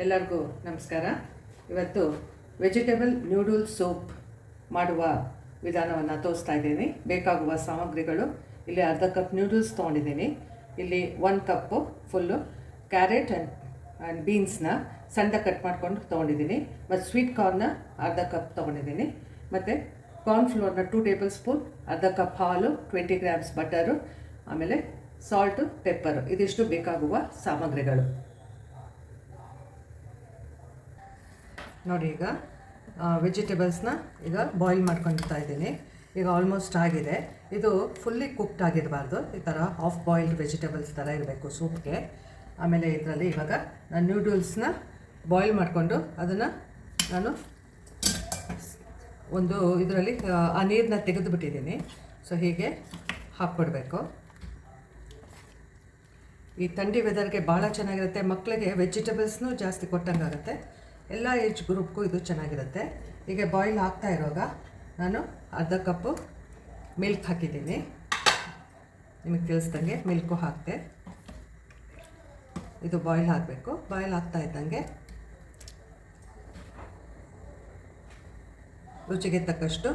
ಎಲ್ಲರಿಗೂ ನಮಸ್ಕಾರ. ಇವತ್ತು ವೆಜಿಟೇಬಲ್ ನ್ಯೂಡಲ್ ಸೂಪ್ ಮಾಡುವ ವಿಧಾನವನ್ನು ತೋರಿಸ್ತಾ ಇದ್ದೀನಿ. ಬೇಕಾಗುವ ಸಾಮಗ್ರಿಗಳು ಇಲ್ಲಿ ಅರ್ಧ ಕಪ್ ನ್ಯೂಡಲ್ಸ್ ತೊಗೊಂಡಿದ್ದೀನಿ. ಇಲ್ಲಿ 1 ಕಪ್ಪು ಫುಲ್ಲು ಕ್ಯಾರೆಟ್ ಆ್ಯಂಡ್ ಬೀನ್ಸ್ನ ಸಣ್ಣ ಕಟ್ ಮಾಡ್ಕೊಂಡು ತೊಗೊಂಡಿದ್ದೀನಿ. ಮತ್ತು ಸ್ವೀಟ್ ಕಾರ್ನ ಅರ್ಧ ಕಪ್ ತೊಗೊಂಡಿದ್ದೀನಿ. ಮತ್ತು ಕಾರ್ನ್ಫ್ಲೋರ್ನ 2 ಟೇಬಲ್ ಸ್ಪೂನ್, ಅರ್ಧ ಕಪ್ ಹಾಲು, 20 ಗ್ರಾಮ್ಸ್ ಬಟರು, ಆಮೇಲೆ ಸಾಲ್ಟು, ಪೆಪ್ಪರು. ಇದಿಷ್ಟು ಬೇಕಾಗುವ ಸಾಮಗ್ರಿಗಳು. ನೋಡಿ, ಈಗ ವೆಜಿಟೇಬಲ್ಸ್ನ ಈಗ ಬಾಯ್ಲ್ ಮಾಡ್ಕೊಳ್ತಾ ಇದ್ದೀನಿ. ಈಗ ಆಲ್ಮೋಸ್ಟ್ ಆಗಿದೆ. ಇದು ಫುಲ್ಲಿ ಕುಕ್ಡ್ ಆಗಿರಬಾರ್ದು, ಈ ಥರ ಹಾಫ್ ಬಾಯ್ಲ್ಡ್ ವೆಜಿಟೇಬಲ್ಸ್ ಥರ ಇರಬೇಕು ಸೂಪ್ಗೆ. ಆಮೇಲೆ ಇದರಲ್ಲಿ ಇವಾಗ ನಾನು ನ್ಯೂಡಲ್ಸ್ನ ಬಾಯ್ಲ್ ಮಾಡಿಕೊಂಡು ಅದನ್ನು ನಾನು ಒಂದು ಇದರಲ್ಲಿ ಆ ನೀರನ್ನ ತೆಗೆದುಬಿಟ್ಟಿದ್ದೀನಿ. ಸೊ ಹೀಗೆ ಹಾಕ್ಬಿಡ್ಬೇಕು. ಈ ಥಂಡಿ ವೆದರ್ಗೆ ಭಾಳ ಚೆನ್ನಾಗಿರುತ್ತೆ. ಮಕ್ಕಳಿಗೆ ವೆಜಿಟೇಬಲ್ಸ್ನೂ ಜಾಸ್ತಿ ಕೊಟ್ಟಂಗಾಗುತ್ತೆ. ಎಲ್ಲ ಏಜ್ ಗ್ರೂಪ್ಗೂ ಇದು ಚೆನ್ನಾಗಿರುತ್ತೆ. ಈಗ ಬಾಯ್ಲ್ ಆಗ್ತಾ ಇರುವಾಗ ನಾನು ಅರ್ಧ ಕಪ್ಪು ಮಿಲ್ಕ್ ಹಾಕಿದ್ದೀನಿ. ನಿಮಗೆ ತಿಳಿಸ್ದಂಗೆ ಮಿಲ್ಕು ಹಾಕಿದೆ. ಇದು ಬಾಯ್ಲ್ ಆಗಬೇಕು. ಬಾಯ್ಲ್ ಆಗ್ತಾ ಇದ್ದಂಗೆ ರುಚಿಗೆ ತಕ್ಕಷ್ಟು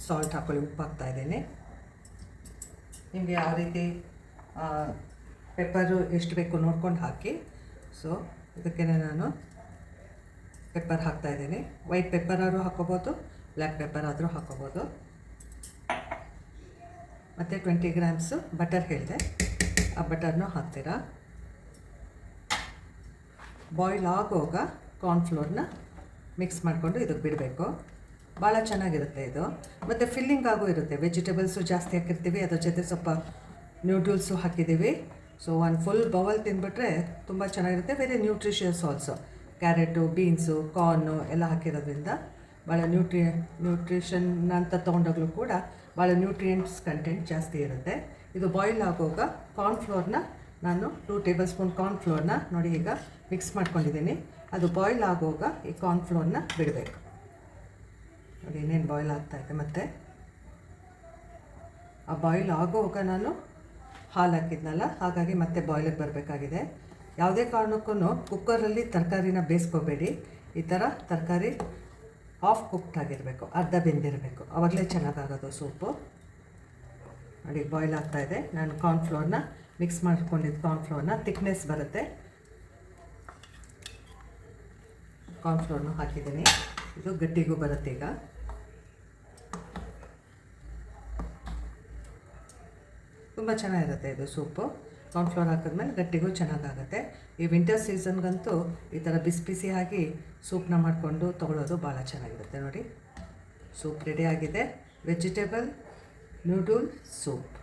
ಸಾಲ್ಟ್ ಹಾಕೊಳ್ಳಿ. ಉಪ್ಪು ಹಾಕ್ತಾಯಿದ್ದೀನಿ. ನಿಮಗೆ ಯಾವ ರೀತಿ ಪೆಪ್ಪರು ಎಷ್ಟು ಬೇಕು ನೋಡ್ಕೊಂಡು ಹಾಕಿ. ಸೊ ಇದಕ್ಕೆ ನಾನು ಪೆಪ್ಪರ್ ಹಾಕ್ತಾಯಿದ್ದೀನಿ. ವೈಟ್ ಪೆಪ್ಪರ್ ಆದರೂ ಹಾಕೋಬೋದು, ಬ್ಲ್ಯಾಕ್ ಪೆಪ್ಪರ್ ಆದರೂ ಹಾಕೋಬೋದು. ಮತ್ತು 20 ಗ್ರಾಮ್ಸು ಬಟರ್ ಹೇಳಿದೆ, ಆ ಬಟರ್ನೂ ಹಾಕ್ತೀರಾ. ಬಾಯ್ಲ್ ಆಗುವಾಗ ಕಾರ್ನ್ಫ್ಲೋರ್ನ ಮಿಕ್ಸ್ ಮಾಡಿಕೊಂಡು ಇದಕ್ಕೆ ಬಿಡಬೇಕು. ಭಾಳ ಚೆನ್ನಾಗಿರುತ್ತೆ ಇದು. ಮತ್ತು ಫಿಲ್ಲಿಂಗ್ ಆಗೂ ಇರುತ್ತೆ. ವೆಜಿಟೇಬಲ್ಸು ಜಾಸ್ತಿ ಹಾಕಿರ್ತೀವಿ, ಅದ್ರ ಜೊತೆ ಸ್ವಲ್ಪ ನ್ಯೂಡಲ್ಸು ಹಾಕಿದ್ದೀವಿ. ಸೊ ಒಂದು ಫುಲ್ ಬೌಲ್ ತಿಂದುಬಿಟ್ರೆ ತುಂಬ ಚೆನ್ನಾಗಿರುತ್ತೆ. Very nutritious also. Carrot, beans, corn ಎಲ್ಲ ಹಾಕಿರೋದ್ರಿಂದ ಭಾಳ ನ್ಯೂಟ್ರಿಷನ್ ಅಂತ ತೊಗೊಂಡಾಗಲೂ ಕೂಡ ಭಾಳ ನ್ಯೂಟ್ರಿಯೆಂಟ್ಸ್ ಕಂಟೆಂಟ್ ಜಾಸ್ತಿ ಇರುತ್ತೆ. ಇದು ಬಾಯ್ಲ್ ಆಗುವಾಗ ಕಾರ್ನ್ಫ್ಲೋರ್ನ ನಾನು 2 ಟೇಬಲ್ ಸ್ಪೂನ್ ಕಾರ್ನ್ಫ್ಲೋರ್ನ ನೋಡಿ ಈಗ ಮಿಕ್ಸ್ ಮಾಡ್ಕೊಂಡಿದ್ದೀನಿ. ಅದು ಬಾಯ್ಲ್ ಆಗುವಾಗ ಈ ಕಾರ್ನ್ಫ್ಲೋರ್ನ ಬಿಡಬೇಕು. ನೋಡಿ ಇನ್ನೇನು ಬಾಯ್ಲ್ ಆಗ್ತಾಯಿದೆ. ಮತ್ತು ಆ ಬಾಯ್ಲ್ ಆಗುವಾಗ ನಾನು ಹಾಲು ಹಾಕಿದ್ನಲ್ಲ, ಹಾಗಾಗಿ ಮತ್ತೆ ಬಾಯ್ಲಿಗೆ ಬರಬೇಕಾಗಿದೆ. ಯಾವುದೇ ಕಾರಣಕ್ಕೂ ಕುಕ್ಕರಲ್ಲಿ ತರಕಾರಿನ ಬೇಯಿಸ್ಕೋಬೇಡಿ. ಈ ಥರ ತರಕಾರಿ ಹಾಫ್ ಕುಕ್ಡ್ ಆಗಿರಬೇಕು, ಅರ್ಧ ಬೆಂದಿರಬೇಕು. ಆವಾಗಲೇ ಚೆನ್ನಾಗಾಗೋದು ಸೂಪು. ನೋಡಿ ಬಾಯ್ಲ್ ಆಗ್ತಾಯಿದೆ. ನಾನು ಕಾರ್ನ್ಫ್ಲೋರ್ನ ಮಿಕ್ಸ್ ಮಾಡ್ಕೊಂಡಿದ್ದು ಕಾರ್ನ್ಫ್ಲೋರ್ನ ತಿಕ್ನೆಸ್ ಬರುತ್ತೆ. ಕಾರ್ನ್ಫ್ಲೋರ್ನ ಹಾಕಿದ್ದೀನಿ. ಇದು ಗಟ್ಟಿಗೂ ಬರುತ್ತೆ. ಈಗ ತುಂಬ ಚೆನ್ನಾಗಿರುತ್ತೆ ಇದು ಸೂಪು. ಕಾರ್ನ್ಫ್ಲೋರ್ ಹಾಕಿದ್ಮೇಲೆ ಗಟ್ಟಿಗೂ ಚೆನ್ನಾಗಾಗುತ್ತೆ. ಈ ವಿಂಟರ್ ಸೀಸನ್ಗಂತೂ ಈ ಥರ ಬಿಸಿ ಬಿಸಿಯಾಗಿ ಸೂಪ್ನ ಮಾಡಿಕೊಂಡು ತೊಗೊಳ್ಳೋದು ಭಾಳ ಚೆನ್ನಾಗಿರುತ್ತೆ. ನೋಡಿ, ಸೂಪ್ ರೆಡಿ ಆಗಿದೆ. Vegetable noodle soup.